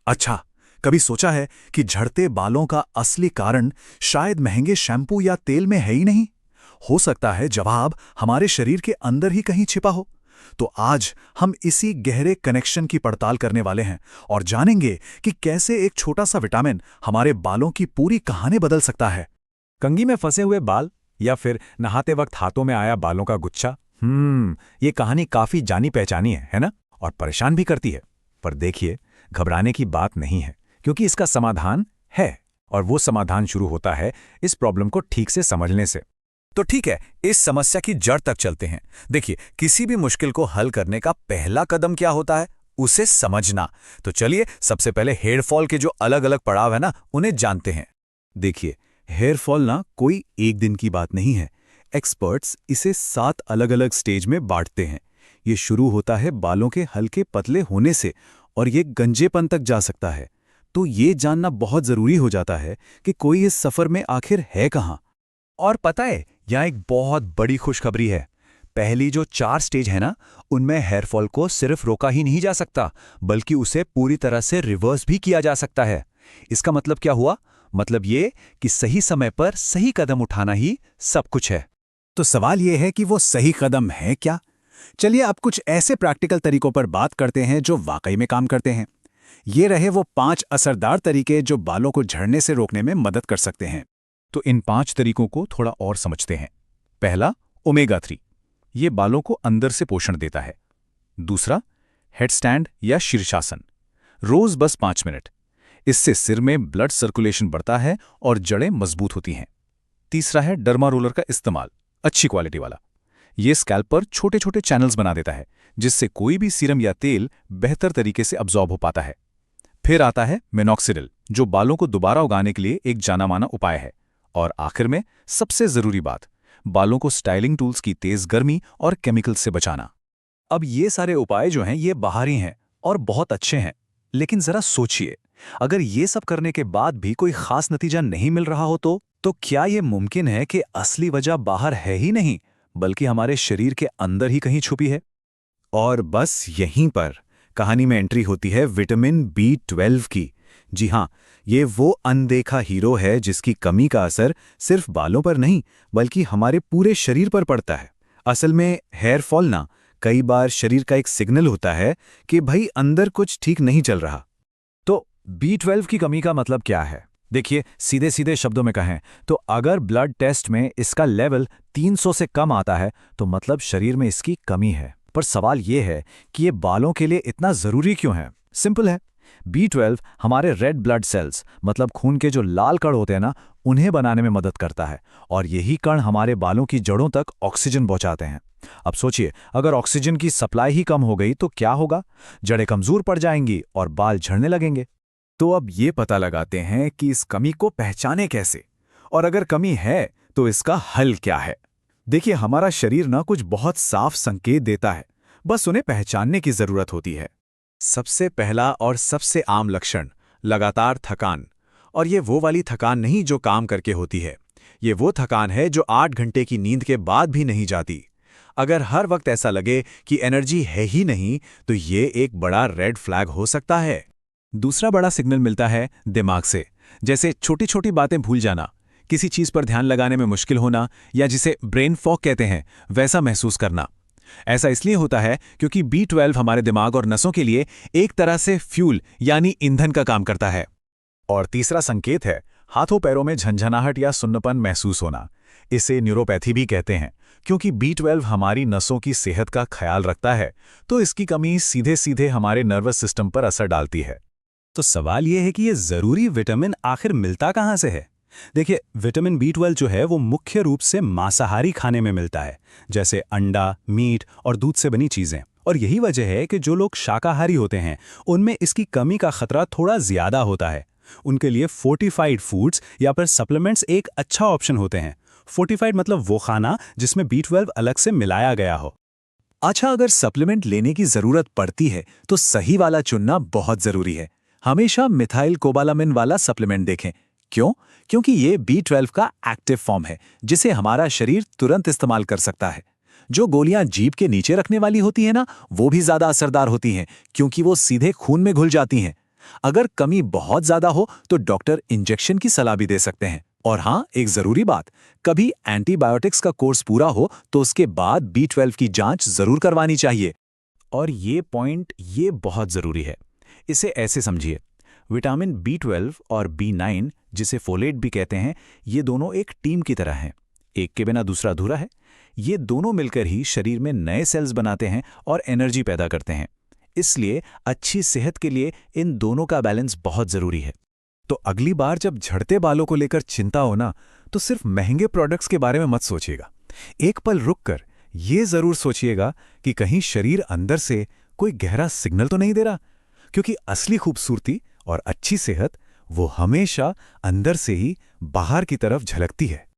अच्छा, कभी सोचा है कि झड़ते बालों का असली कारण शायद महंगे शैम्पू या तेल में है ही नहीं? हो सकता है जवाब हमारे शरीर के अंदर ही कहीं छिपा हो। तो आज हम इसी गहरे कनेक्शन की पड़ताल करने वाले हैं और जानेंगे कि कैसे एक छोटा सा विटामिन हमारे बालों की पूरी कहानी बदल सकता है। कंघी में फंसे हुए बाल या फिर नहाते वक्त हाथों में आया बालों का गुच्छा। ये कहानी काफी जानी पहचानी है ना? और परेशान भी करती है। पर देखिए, घबराने की बात नहीं है, क्योंकि इसका समाधान है। और वो समाधान शुरू होता है इस प्रॉब्लम को ठीक से समझने से। तो ठीक है, इस समस्या की जड़ तक चलते हैं। देखिए, किसी भी मुश्किल को हल करने का पहला कदम क्या होता है? उसे समझना। तो चलिए, सबसे पहले हेयर फॉल के जो अलग अलग पड़ाव है ना, उन्हें जानते हैं। देखिए, हेयर फॉल ना कोई एक दिन की बात नहीं है। एक्सपर्ट्स इसे 7 अलग अलग स्टेज में बांटते हैं। ये शुरू होता है बालों के हल्के पतले होने से और ये गंजेपन तक जा सकता है। तो ये जानना बहुत जरूरी हो जाता है कि कोई इस सफर में आखिर है कहाँ। और पता है, यहाँ एक बहुत बड़ी खुशखबरी है। पहली जो 4 स्टेज है ना, उनमें हेयर फॉल को सिर्फ रोका ही नहीं जा सकता, बल्कि उसे पूरी तरह से रिवर्स भी किया जा सकता है। इसका मतलब क्या हुआ? मतलब ये कि सही समय पर सही कदम उठाना ही सब कुछ है। तो सवाल यह है कि वो सही कदम है क्या? चलिए अब कुछ ऐसे प्रैक्टिकल तरीकों पर बात करते हैं जो वाकई में काम करते हैं। ये रहे वो 5 असरदार तरीके जो बालों को झड़ने से रोकने में मदद कर सकते हैं। तो इन 5 तरीकों को थोड़ा और समझते हैं। पहला, ओमेगा 3। ये बालों को अंदर से पोषण देता है। दूसरा, हेडस्टैंड या शीर्षासन। रोज बस 5 मिनट। इससे सिर में ब्लड सर्कुलेशन बढ़ता है और जड़ें मजबूत होती हैं। तीसरा है डर्मा रोलर का इस्तेमाल, अच्छी क्वालिटी वाला। ये स्कैल्प पर छोटे छोटे चैनल्स बना देता है, जिससे कोई भी सीरम या तेल बेहतर तरीके से अब्जॉर्ब हो पाता है। फिर आता है मिनॉक्सिडिल, जो बालों को दोबारा उगाने के लिए एक जाना माना उपाय है। और आखिर में सबसे जरूरी बात, बालों को स्टाइलिंग टूल्स की तेज गर्मी और केमिकल से बचाना। अब ये सारे उपाय जो हैं ये बाहरी हैं और बहुत अच्छे हैं, लेकिन जरा सोचिए, अगर ये सब करने के बाद भी कोई खास नतीजा नहीं मिल रहा हो तो क्या ये मुमकिन है कि असली वजह बाहर है ही नहीं, बल्कि हमारे शरीर के अंदर ही कहीं छुपी है? और बस यहीं पर कहानी में एंट्री होती है विटामिन B12 की। जी हाँ, ये वो अनदेखा हीरो है जिसकी कमी का असर सिर्फ बालों पर नहीं, बल्कि हमारे पूरे शरीर पर पड़ता है। असल में हेयर फॉल ना कई बार शरीर का एक सिग्नल होता है कि भाई अंदर कुछ ठीक नहीं चल रहा। तो B12 की कमी का मतलब क्या है? देखिए, सीधे सीधे शब्दों में कहें तो अगर ब्लड टेस्ट में इसका लेवल 300 से कम आता है तो मतलब शरीर में इसकी कमी है। पर सवाल यह है कि ये बालों के लिए इतना जरूरी क्यों है? सिंपल है। B12 हमारे रेड ब्लड सेल्स, मतलब खून के जो लाल कण होते हैं ना, उन्हें बनाने में मदद करता है। और यही कण हमारे बालों की जड़ों तक ऑक्सीजन पहुंचाते हैं। अब सोचिए, अगर ऑक्सीजन की सप्लाई ही कम हो गई तो क्या होगा? जड़ें कमजोर पड़ जाएंगी और बाल झड़ने लगेंगे। तो अब ये पता लगाते हैं कि इस कमी को पहचाने कैसे, और अगर कमी है तो इसका हल क्या है। देखिए, हमारा शरीर ना कुछ बहुत साफ संकेत देता है, बस उन्हें पहचानने की जरूरत होती है। सबसे पहला और सबसे आम लक्षण, लगातार थकान। और ये वो वाली थकान नहीं जो काम करके होती है। ये वो थकान है जो 8 घंटे की नींद के बाद भी नहीं जाती। अगर हर वक्त ऐसा लगे कि एनर्जी है ही नहीं, तो ये एक बड़ा रेड फ्लैग हो सकता है। दूसरा बड़ा सिग्नल मिलता है दिमाग से, जैसे छोटी छोटी बातें भूल जाना, किसी चीज पर ध्यान लगाने में मुश्किल होना, या जिसे ब्रेन फॉग कहते हैं, वैसा महसूस करना। ऐसा इसलिए होता है क्योंकि B12 हमारे दिमाग और नसों के लिए एक तरह से फ्यूल यानी ईंधन का काम करता है। और तीसरा संकेत है हाथों पैरों में झंझनाहट या सुन्नपन महसूस होना। इसे न्यूरोपैथी भी कहते हैं, क्योंकि B12 हमारी नसों की सेहत का ख्याल रखता है, तो इसकी कमी सीधे सीधे हमारे नर्वस सिस्टम पर असर डालती है। तो सवाल यह है कि ये जरूरी विटामिन आखिर मिलता कहाँ से है? देखिए, विटामिन B12 जो है वो मुख्य रूप से मांसाहारी खाने में मिलता है, जैसे अंडा, मीट और दूध से बनी चीजें। और यही वजह है कि जो लोग शाकाहारी होते हैं उनमें इसकी कमी का खतरा थोड़ा ज्यादा होता है। उनके लिए फोर्टिफाइड फूड्स या फिर सप्लीमेंट्स एक अच्छा ऑप्शन होते हैं। फोर्टिफाइड मतलब वो खाना जिसमें B12 अलग से मिलाया गया हो। अच्छा, अगर सप्लीमेंट लेने की जरूरत पड़ती है तो सही वाला चुनना बहुत जरूरी है। हमेशा मिथाइल कोबालामिन वाला सप्लीमेंट देखें। क्यों? क्योंकि ये B12 का एक्टिव फॉर्म है, जिसे हमारा शरीर तुरंत इस्तेमाल कर सकता है। जो गोलियां जीभ के नीचे रखने वाली होती हैं ना, वो भी ज्यादा असरदार होती हैं, क्योंकि वो सीधे खून में घुल जाती हैं। अगर कमी बहुत ज्यादा हो तो डॉक्टर इंजेक्शन की सलाह भी दे सकते हैं। और हाँ, एक जरूरी बात, कभी एंटीबायोटिक्स का कोर्स पूरा हो तो उसके बाद B12 की जांच जरूर करवानी चाहिए। और ये पॉइंट ये बहुत ज़रूरी है। इसे ऐसे समझिए, विटामिन B12 और B9, जिसे फोलेट भी कहते हैं, ये दोनों एक टीम की तरह हैं। एक के बिना दूसरा अधूरा है। ये दोनों मिलकर ही शरीर में नए सेल्स बनाते हैं और एनर्जी पैदा करते हैं। इसलिए अच्छी सेहत के लिए इन दोनों का बैलेंस बहुत ज़रूरी है। तो अगली बार जब झड़ते बालों को लेकर चिंता हो ना, तो सिर्फ महंगे प्रोडक्ट्स के बारे में मत सोचिएगा। एक पल रुककर ये जरूर सोचिएगा कि कहीं शरीर अंदर से कोई गहरा सिग्नल तो नहीं दे रहा, क्योंकि असली खूबसूरती और अच्छी सेहत वो हमेशा अंदर से ही बाहर की तरफ झलकती है।